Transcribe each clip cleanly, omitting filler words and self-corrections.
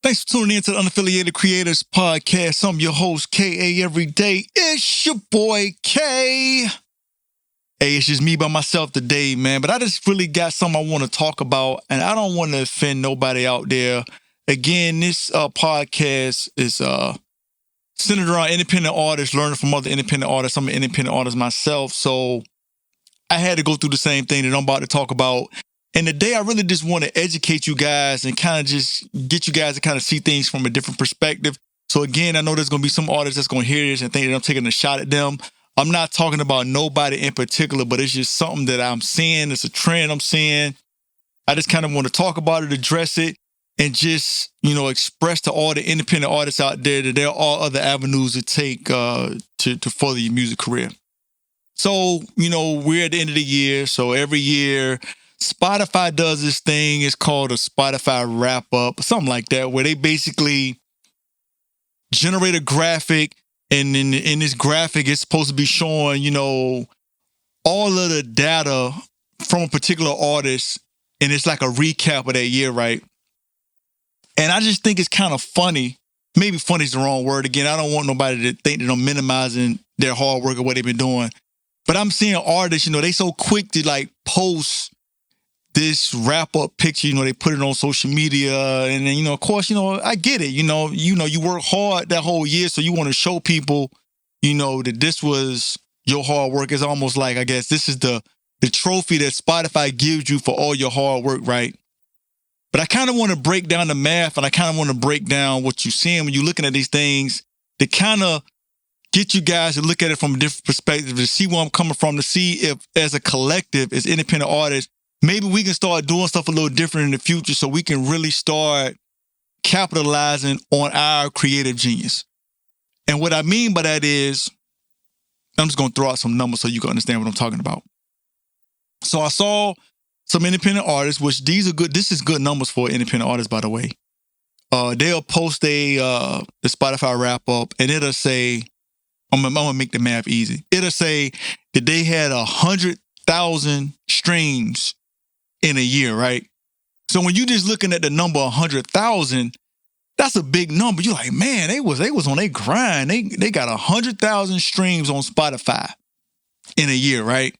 Thanks for tuning in to the Unaffiliated Creators Podcast. I'm your host, KAeveryday. It's your boy, K. Hey, it's just me by myself today, man. But I just really got something I want to talk about, and I don't want to offend nobody out there. Again, this podcast is centered around independent artists, learning from other independent artists. I'm an independent artist myself, so I had to go through the same thing that I'm about to talk about. And today, I really just want to educate you guys and kind of just get you guys to kind of see things from a different perspective. So again, I know there's going to be some artists that's going to hear this and think that I'm taking a shot at them. I'm not talking about nobody in particular, but it's just something that I'm seeing. It's a trend I'm seeing. I just kind of want to talk about it, address it, and just, express to all the independent artists out there that there are other avenues to take to further your music career. So, we're at the end of the year. So every year, Spotify does this thing. It's called a Spotify wrap-up, something like that, where they basically generate a graphic, and in this graphic, it's supposed to be showing, all of the data from a particular artist, and it's like a recap of that year, right? And I just think it's kind of funny. Maybe funny is the wrong word. Again, I don't want nobody to think that I'm minimizing their hard work or what they've been doing. But I'm seeing artists, they so quick to post this wrap-up picture, they put it on social media. And then, of course, I get it. You work hard that whole year, so you want to show people, that this was your hard work. It's almost like, I guess, this is the trophy that Spotify gives you for all your hard work, right? But I kind of want to break down the math, and I kind of want to break down what you're seeing when you're looking at these things to kind of get you guys to look at it from a different perspective, to see where I'm coming from, to see if, as a collective, as independent artists, maybe we can start doing stuff a little different in the future so we can really start capitalizing on our creative genius. And what I mean by that is, I'm just going to throw out some numbers so you can understand what I'm talking about. So I saw some independent artists, which these are good. This is good numbers for independent artists, by the way. They'll post the Spotify wrap up, and it'll say, I'm gonna make the math easy. It'll say that they had 100,000 streams in a year, right? So when you just looking at the number 100,000, that's a big number. You're like, man, they was on their grind. They got 100,000 streams on Spotify in a year, right?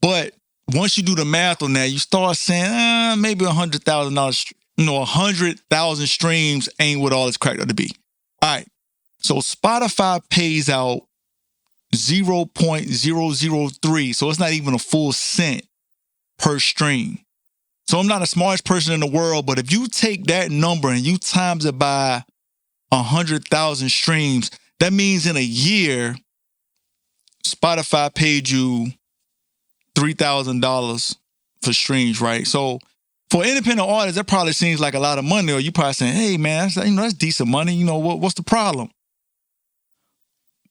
But once you do the math on that, you start saying, maybe $100,000. 100,000 streams ain't what all it's cracked up to be. All right. So Spotify pays out 0.003. So it's not even a full cent per stream. So I'm not the smartest person in the world, but if you take that number and you times it by 100,000 streams, that means in a year, Spotify paid you $3,000 for streams, right? So for independent artists, that probably seems like a lot of money, or you probably saying, hey man, that's decent money. What's the problem?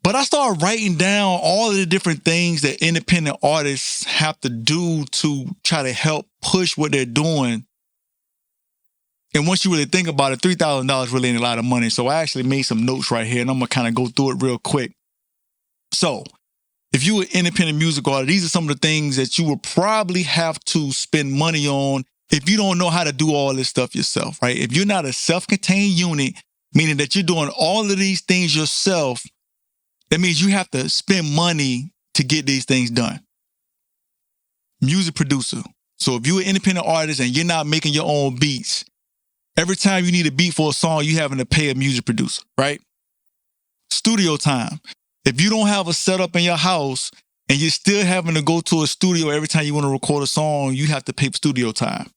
But I started writing down all of the different things that independent artists have to do to try to help push what they're doing. And once you really think about it, $3,000 really ain't a lot of money. So I actually made some notes right here, and I'm going to kind of go through it real quick. So if you're an independent music artist, these are some of the things that you will probably have to spend money on if you don't know how to do all this stuff yourself, right? If you're not a self-contained unit, meaning that you're doing all of these things yourself, that means you have to spend money to get these things done. Music producer. So if you're an independent artist and you're not making your own beats, every time you need a beat for a song, you're having to pay a music producer, right? Studio time. If you don't have a setup in your house and you're still having to go to a studio every time you want to record a song, you have to pay for studio time.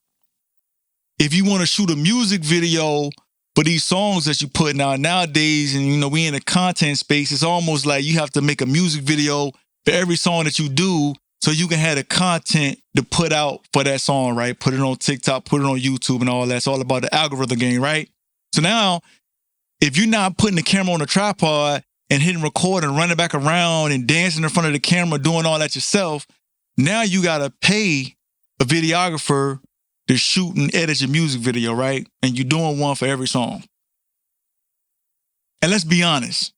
If you want to shoot a music video for these songs that you put out nowadays, and we in a content space, it's almost like you have to make a music video for every song that you do so you can have the content to put out for that song, right? Put it on TikTok, put it on YouTube and all that. It's all about the algorithm game, right? So now, if you're not putting the camera on a tripod and hitting record and running back around and dancing in front of the camera, doing all that yourself, now you got to pay a videographer to shoot and edit your music video, right? And you're doing one for every song. And let's be honest,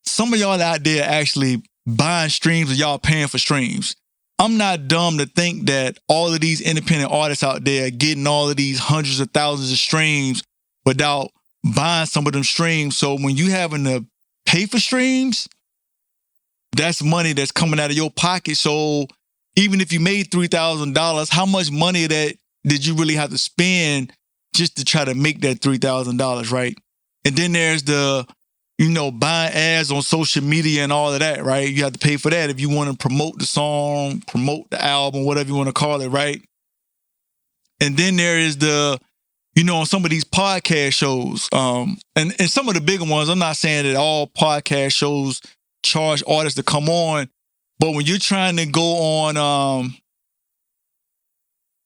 some of y'all out there actually buying streams or y'all paying for streams. I'm not dumb to think that all of these independent artists out there getting all of these hundreds of thousands of streams without buying some of them streams. So when you having to pay for streams, that's money that's coming out of your pocket. So even if you made $3,000, how much money that did you really have to spend just to try to make that $3,000, right? And then there's the, buying ads on social media and all of that, right? You have to pay for that if you want to promote the song, promote the album, whatever you want to call it, right? And then there is the, on some of these podcast shows, and some of the bigger ones, I'm not saying that all podcast shows charge artists to come on, but when you're trying to go on, I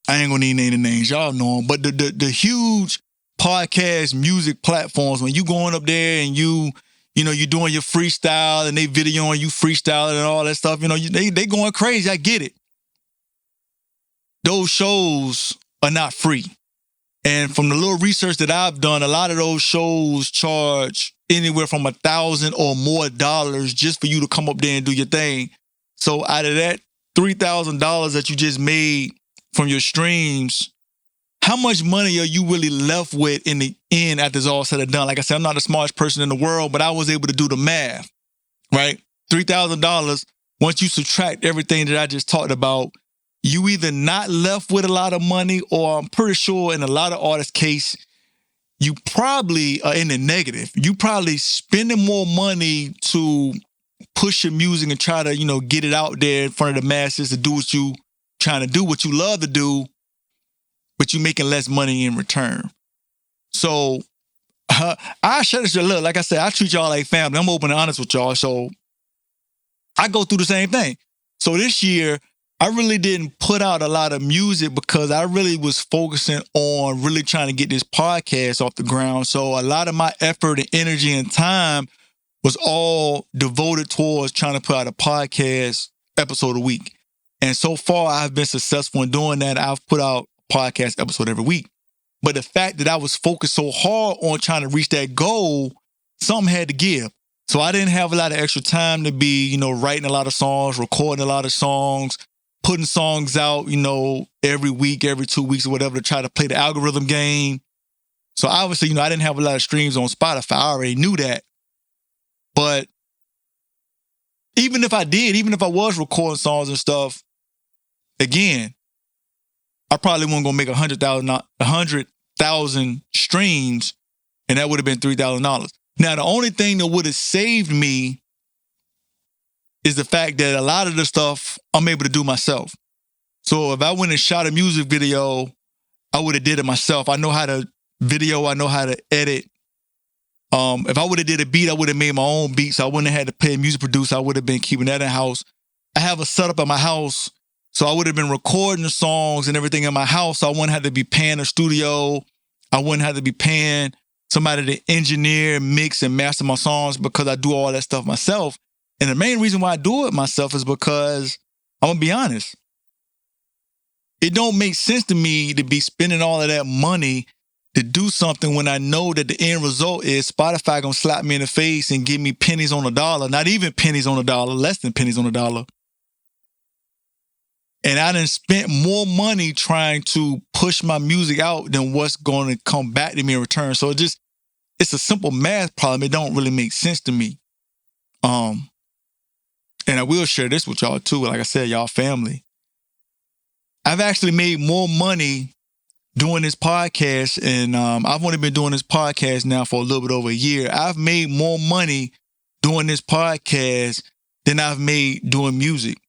ain't gonna need name the names, y'all know them, but the huge podcast music platforms, when you going up there and you're doing your freestyle and they videoing you freestyling and all that stuff, they going crazy. I get it. Those shows are not free. And from the little research that I've done, a lot of those shows charge anywhere from $1,000 or more just for you to come up there and do your thing. So out of that $3,000 that you just made from your streams, how much money are you really left with in the end after it's all said and done? Like I said, I'm not the smartest person in the world, but I was able to do the math, right? $3,000, once you subtract everything that I just talked about, you either not left with a lot of money, or I'm pretty sure in a lot of artists' case, you probably are in the negative. You probably spending more money to push your music and try to, get it out there in front of the masses to do what you trying to do, what you love to do, but you making less money in return. So I share this. Look, like I said, I treat y'all like family. I'm open and honest with y'all. So I go through the same thing. So this year, I really didn't put out a lot of music because I really was focusing on really trying to get this podcast off the ground. So a lot of my effort and energy and time was all devoted towards trying to put out a podcast episode a week. And so far, I've been successful in doing that. I've put out a podcast episode every week. But the fact that I was focused so hard on trying to reach that goal, something had to give. So I didn't have a lot of extra time to be, writing a lot of songs, recording a lot of songs, putting songs out, every week, every 2 weeks or whatever to try to play the algorithm game. So obviously, I didn't have a lot of streams on Spotify. I already knew that. But even if I was recording songs and stuff, again, I probably wasn't going to make 100,000 streams, and that would have been $3,000. Now, the only thing that would have saved me is the fact that a lot of the stuff I'm able to do myself. So if I went and shot a music video, I would have did it myself. I know how to video. I know how to edit. If I would have did a beat, I would have made my own beats. So I wouldn't have had to pay a music producer. I would have been keeping that in-house. I have a setup at my house, so I would have been recording the songs and everything in my house. So I wouldn't have to be paying a studio. I wouldn't have to be paying somebody to engineer, mix, and master my songs because I do all that stuff myself. And the main reason why I do it myself is because, I'm going to be honest, it don't make sense to me to be spending all of that money to do something when I know that the end result is Spotify going to slap me in the face and give me pennies on a dollar, not even pennies on a dollar, less than pennies on a dollar. And I done spent more money trying to push my music out than what's going to come back to me in return. So it's a simple math problem. It don't really make sense to me. And I will share this with y'all too. Like I said, y'all family. I've actually made more money doing this podcast, and I've only been doing this podcast now for a little bit over a year. I've made more money doing this podcast than I've made doing music.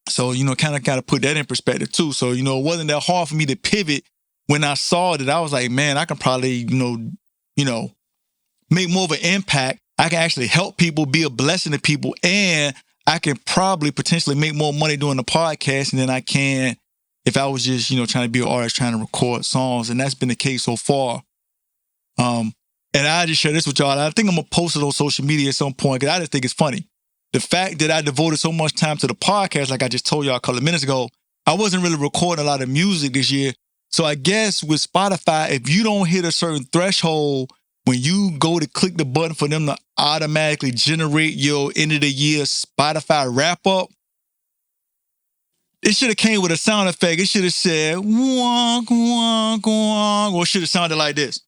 So, kind of got to put that in perspective too. So, it wasn't that hard for me to pivot when I saw that. I was like, man, I can probably, make more of an impact. I can actually help people, be a blessing to people, and I can probably potentially make more money doing the podcast than I can if I was just, trying to be an artist, trying to record songs. And that's been the case so far. And I just share this with y'all. I think I'm going to post it on social media at some point because I just think it's funny. The fact that I devoted so much time to the podcast, like I just told y'all a couple of minutes ago, I wasn't really recording a lot of music this year. So I guess with Spotify, if you don't hit a certain threshold, when you go to click the button for them to automatically generate your end of the year Spotify wrap up, it should have came with a sound effect. It should have said, wonk, wonk, wonk, or it should have sounded like this.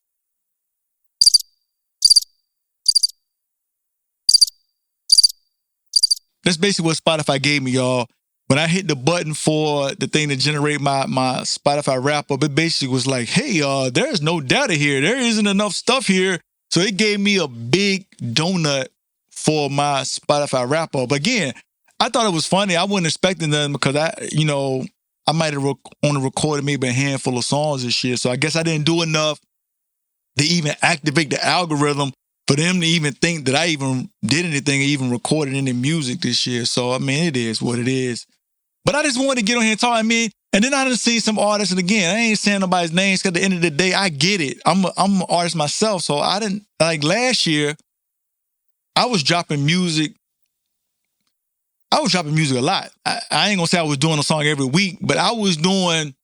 That's basically what Spotify gave me, y'all. When I hit the button for the thing to generate my Spotify wrap up, it basically was like, hey, there's no data here. There isn't enough stuff here. So it gave me a big donut for my Spotify wrap up. Again, I thought it was funny. I wasn't expecting them because I might have only recorded maybe a handful of songs this year. So I guess I didn't do enough to even activate the algorithm for them to even think that I even did anything or even recorded any music this year. So, I mean, it is what it is. But I just wanted to get on here and talk. I mean, and then I done seen some artists, and again, I ain't saying nobody's names because at the end of the day, I get it. I'm an artist myself, so I didn't, like last year, I was dropping music. I was dropping music a lot. I ain't gonna say I was doing a song every week, but I was doing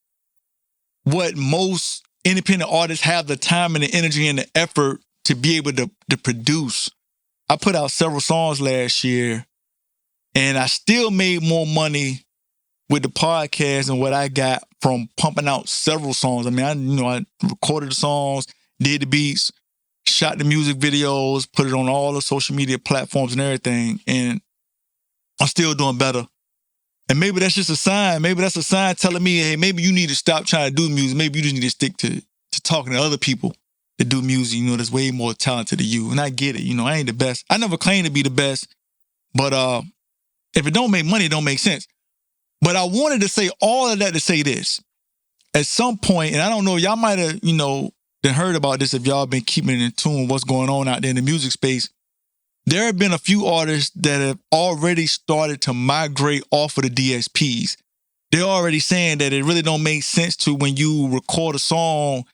what most independent artists have the time and the energy and the effort to be able to produce. I put out several songs last year, and I still made more money with the podcast and what I got from pumping out several songs. I mean, I recorded the songs, did the beats, shot the music videos, put it on all the social media platforms and everything, and I'm still doing better. And maybe that's just a sign. Maybe that's a sign telling me, hey, maybe you need to stop trying to do music. Maybe you just need to stick to talking to other people that do music, that's way more talented than you. And I get it. I ain't the best. I never claimed to be the best. But if it don't make money, it don't make sense. But I wanted to say all of that to say this. At some point, and I don't know, y'all might have, been heard about this if y'all been keeping in tune with what's going on out there in the music space. There have been a few artists that have already started to migrate off of the DSPs. They're already saying that it really don't make sense to, when you record a song,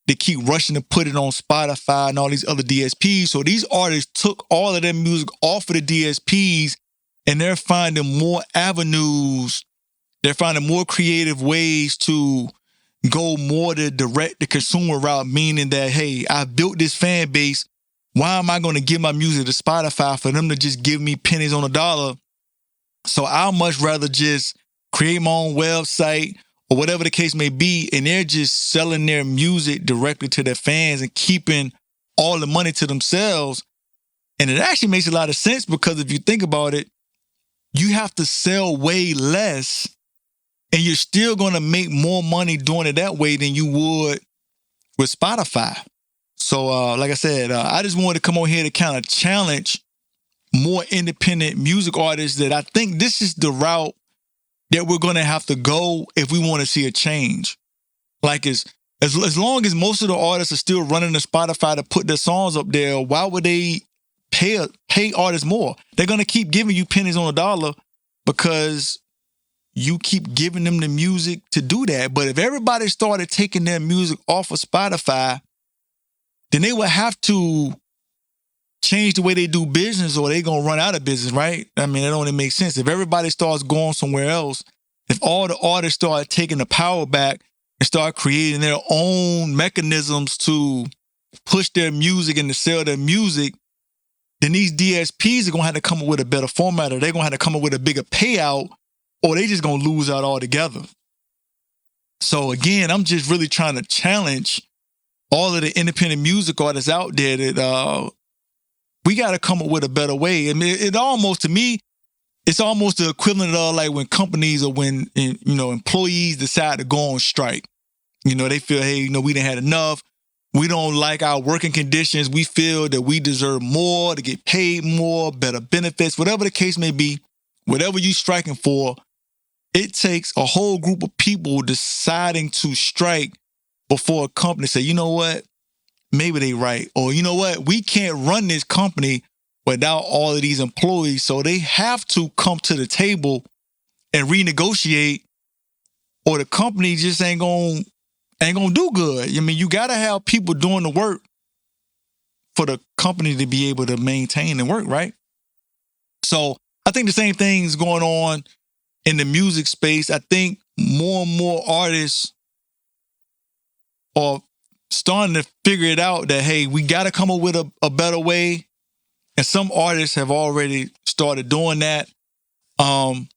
to keep rushing to put it on Spotify and all these other DSPs. So these artists took all of their music off of the DSPs, and they're finding more avenues. They're finding more creative ways to go more the direct to consumer route, meaning that, hey, I've built this fan base. Why am I going to give my music to Spotify for them to just give me pennies on a dollar? So I'll much rather just create my own website or whatever the case may be, and they're just selling their music directly to their fans and keeping all the money to themselves. And it actually makes a lot of sense, because if you think about it, you have to sell way less, and you're still going to make more money doing it that way than you would with Spotify. So, like I said, I just wanted to come on here to kind of challenge more independent music artists that I think this is the route that we're going to have to go if we want to see a change. Like, as long as most of the artists are still running to Spotify to put their songs up there, why would they pay artists more? They're going to keep giving you pennies on a dollar because you keep giving them the music to do that. But if everybody started taking their music off of Spotify, then they would have to change the way they do business, or they're going to run out of business, right? I mean, that only makes sense. If everybody starts going somewhere else, if all the artists start taking the power back and start creating their own mechanisms to push their music and to sell their music, then these DSPs are going to have to come up with a better format, or they're going to have to come up with a bigger payout, or they just going to lose out altogether. So again, I'm just really trying to challenge all of the independent music artists out there that we got to come up with a better way. I mean, it almost, to me, it's almost the equivalent of like when companies or when, employees decide to go on strike. They feel, hey, we done had enough. We don't like our working conditions. We feel that we deserve more, to get paid more, better benefits, whatever the case may be, whatever you striking for. It takes a whole group of people deciding to strike before a company say, you know what, maybe they right. Or you know what, we can't run this company without all of these employees. So they have to come to the table and renegotiate, or the company just ain't gonna do good. I mean, you gotta have people doing the work for the company to be able to maintain and work, right? So I think the same thing's going on in the music space. I think more and more artists are starting to figure it out that, hey, we got to come up with a better way. And some artists have already started doing that. To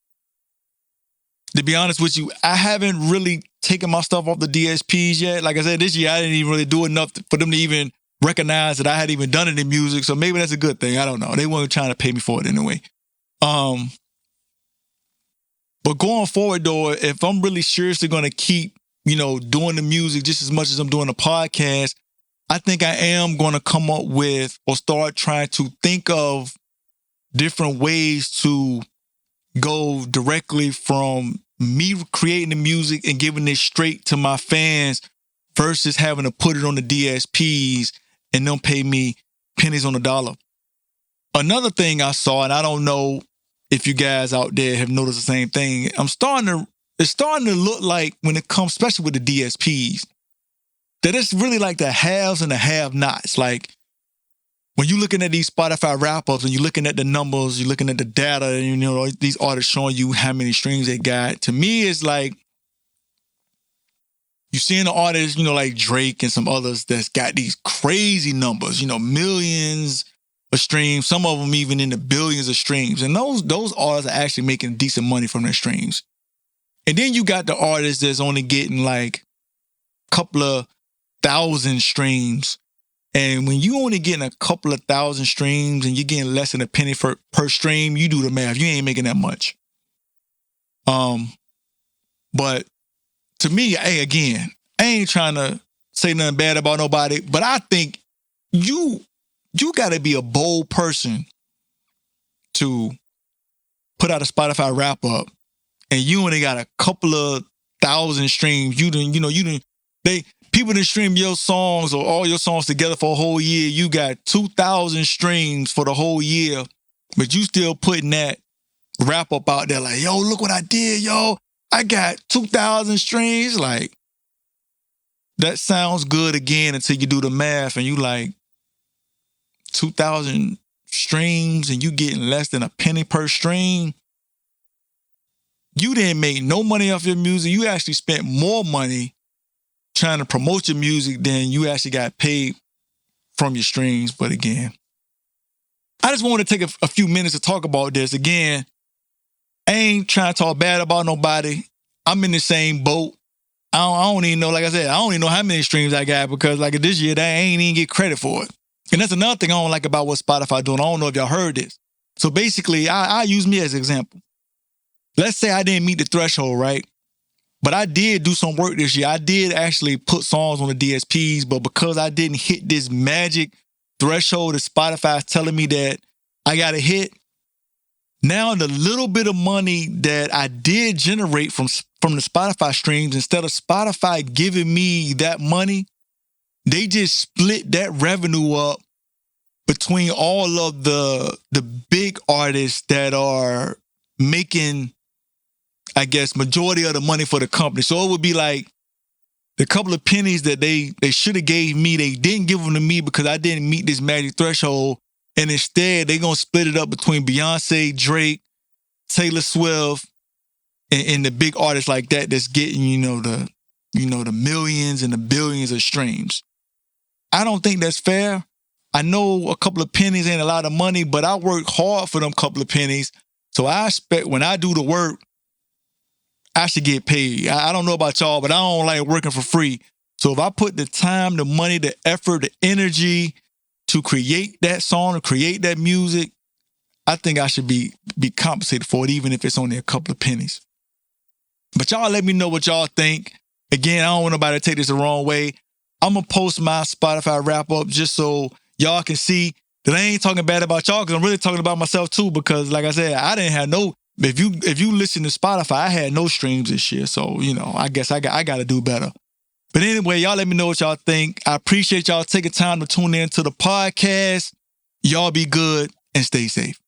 be honest with you, I haven't really taken my stuff off the DSPs yet. Like I said, this year I didn't even really do enough for them to even recognize that I had even done it in music. So maybe that's a good thing. I don't know. They weren't trying to pay me for it anyway. Um, but going forward though, if I'm really seriously gonna keep, doing the music just as much as I'm doing the podcast, I think I am gonna come up with or start trying to think of different ways to go directly from me creating the music and giving it straight to my fans versus having to put it on the DSPs and them pay me pennies on the dollar. Another thing I saw, and I don't know if you guys out there have noticed the same thing, it's starting to look like when it comes, especially with the DSPs, that it's really like the haves and the have-nots. Like when you're looking at these Spotify wrap-ups and you're looking at the numbers, you're looking at the data, and these artists showing you how many streams they got. To me, it's like you're seeing the artists, like Drake and some others that's got these crazy numbers, millions of streams, some of them even in the billions of streams. And those artists are actually making decent money from their streams. And then you got the artists that's only getting like a couple of thousand streams. And when you only getting a couple of thousand streams and you're getting less than a penny per stream, you do the math. You ain't making that much. But to me, hey, again, I ain't trying to say nothing bad about nobody, but I think you got to be a bold person to put out a Spotify wrap up, and you only got a couple of thousand streams. People that stream your songs or all your songs together for a whole year. You got 2,000 streams for the whole year, but you still putting that wrap up out there like, yo, look what I did, yo. I got 2,000 streams. Like, that sounds good again until you do the math and you like 2,000 streams and you getting less than a penny per stream. You didn't make no money off your music. You actually spent more money trying to promote your music than you actually got paid from your streams. But again, I just wanted to take a few minutes to talk about this. Again, I ain't trying to talk bad about nobody. I'm in the same boat. I don't even know, like I said, I don't even know how many streams I got because like this year, I ain't even get credit for it. And that's another thing I don't like about what Spotify doing. I don't know if y'all heard this. So basically, I use me as an example. Let's say I didn't meet the threshold, right? But I did do some work this year. I did actually put songs on the DSPs, but because I didn't hit this magic threshold that Spotify is telling me that I got to hit, now the little bit of money that I did generate from the Spotify streams, instead of Spotify giving me that money, they just split that revenue up between all of the big artists that are making, I guess, majority of the money for the company. So it would be like the couple of pennies that they should have gave me, they didn't give them to me because I didn't meet this magic threshold. And instead, they're going to split it up between Beyonce, Drake, Taylor Swift, and the big artists like that that's getting, the millions and the billions of streams. I don't think that's fair. I know a couple of pennies ain't a lot of money, but I work hard for them couple of pennies. So I expect when I do the work, I should get paid. I don't know about y'all, but I don't like working for free. So if I put the time, the money, the effort, the energy to create that song, to create that music, I think I should be compensated for it, even if it's only a couple of pennies. But y'all let me know what y'all think. Again, I don't want nobody to take this the wrong way. I'm going to post my Spotify wrap up just so y'all can see that I ain't talking bad about y'all, because I'm really talking about myself too, because like I said, I didn't have no, if you listen to Spotify, I had no streams this year. So, I guess I got to do better. But anyway, y'all let me know what y'all think. I appreciate y'all taking time to tune in to the podcast. Y'all be good and stay safe.